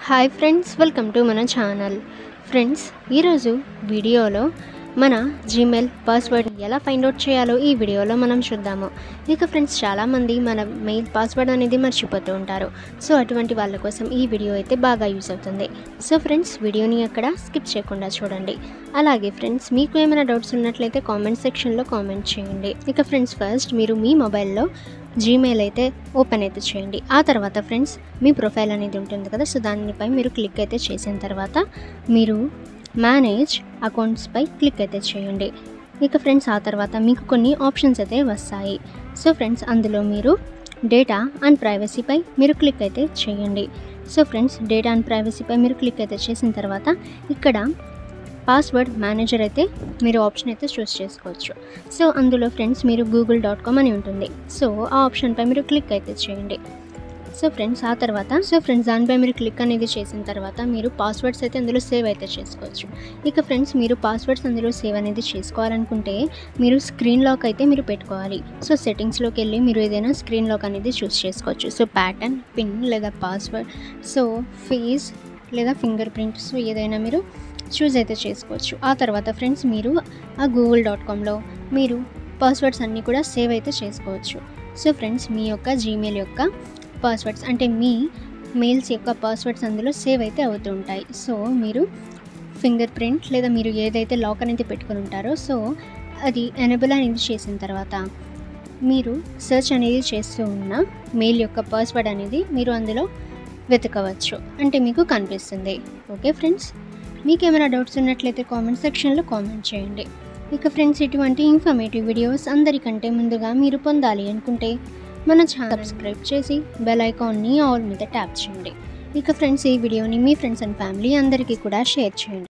Hi friends, welcome to మన channel. Friends, ఈరోజు వీడియోలో మన జీమెయిల్ పాస్వర్డ్ ఎలా ఫైండ్ అవుట్ చేయాలో ఈ వీడియోలో మనం చూద్దాము. ఇక ఫ్రెండ్స్, చాలామంది మన మెయిల్ పాస్వర్డ్ అనేది మర్చిపోతూ ఉంటారు. సో అటువంటి వాళ్ళ కోసం ఈ వీడియో అయితే బాగా యూజ్ అవుతుంది. సో ఫ్రెండ్స్, వీడియోని అక్కడ స్కిప్ చేయకుండా చూడండి. అలాగే ఫ్రెండ్స్, మీకు ఏమైనా డౌట్స్ ఉన్నట్లయితే కామెంట్ సెక్షన్లో కామెంట్ చేయండి. ఇక ఫ్రెండ్స్, ఫస్ట్ మీరు మీ మొబైల్లో జీమెయిల్ అయితే ఓపెన్ అయితే చేయండి. ఆ తర్వాత ఫ్రెండ్స్, మీ ప్రొఫైల్ అనేది ఉంటుంది కదా, సో దానిపై మీరు క్లిక్ అయితే చేసిన తర్వాత మీరు మేనేజ్ అకౌంట్స్పై క్లిక్ అయితే చేయండి. ఇక ఫ్రెండ్స్, ఆ తర్వాత మీకు కొన్ని ఆప్షన్స్ అయితే వస్తాయి. సో ఫ్రెండ్స్, అందులో మీరు డేటా అండ్ ప్రైవసీపై మీరు క్లిక్ అయితే చేయండి. సో ఫ్రెండ్స్, డేటా అండ్ ప్రైవసీపై మీరు క్లిక్ అయితే చేసిన తర్వాత ఇక్కడ పాస్వర్డ్ మేనేజర్ అయితే మీరు ఆప్షన్ అయితే చూస్ చేసుకోవచ్చు. సో అందులో ఫ్రెండ్స్ మీరు google.com అని ఉంటుంది. సో ఆ ఆప్షన్పై మీరు క్లిక్ అయితే చేయండి. సో ఫ్రెండ్స్, ఆ తర్వాత దానిపై మీరు క్లిక్ అనేది చేసిన తర్వాత మీరు పాస్వర్డ్స్ అయితే అందులో సేవ్ అయితే చేసుకోవచ్చు. ఇక ఫ్రెండ్స్, మీరు పాస్వర్డ్స్ అందులో సేవ్ అనేది చేసుకోవాలనుకుంటే మీరు స్క్రీన్ లాక్ అయితే మీరు పెట్టుకోవాలి. సో సెట్టింగ్స్లోకి వెళ్ళి మీరు ఏదైనా స్క్రీన్ లాక్ అనేది చూస్ చేసుకోవచ్చు. సో ప్యాటర్న్, పిన్ లేదా పాస్వర్డ్, సో ఫేస్ లేదా ఫింగర్ ప్రింట్, సో ఏదైనా మీరు చూస్ అయితే చేసుకోవచ్చు. ఆ తర్వాత ఫ్రెండ్స్, మీరు ఆ google.comలో మీరు పాస్వర్డ్స్ అన్నీ కూడా సేవ్ అయితే చేసుకోవచ్చు. సో ఫ్రెండ్స్, మీ యొక్క జీమెయిల్ యొక్క పాస్వర్డ్స్ అంటే మీ మెయిల్స్ యొక్క పాస్వర్డ్స్ అందులో సేవ్ అయితే అవుతూ ఉంటాయి. సో మీరు ఫింగర్ ప్రింట్ లేదా మీరు ఏదైతే లాక్ అనేది పెట్టుకుని ఉంటారో సో అది ఎనేబుల్ అనేది చేసిన తర్వాత మీరు సెర్చ్ అనేది చేస్తూ ఉన్న మెయిల్ యొక్క పాస్వర్డ్ అనేది మీరు అందులో వెతకవచ్చు, అంటే మీకు కనిపిస్తుంది. ఓకే ఫ్రెండ్స్, మీకు ఏమైనా డౌట్స్ ఉన్నట్లయితే కామెంట్ సెక్షన్లో కామెంట్ చేయండి. ఇక ఫ్రెండ్స్, ఇటువంటి ఇన్ఫర్మేటివ్ వీడియోస్ అందరికంటే ముందుగా మీరు పొందాలి అనుకుంటే మన ఛానల్ సబ్స్క్రైబ్ చేసి బెల్ ఐకాన్ని ఆల్ మీద ట్యాప్ చేయండి. ఇక ఫ్రెండ్స్, ఈ వీడియోని మీ ఫ్రెండ్స్ అండ్ ఫ్యామిలీ అందరికీ కూడా షేర్ చేయండి.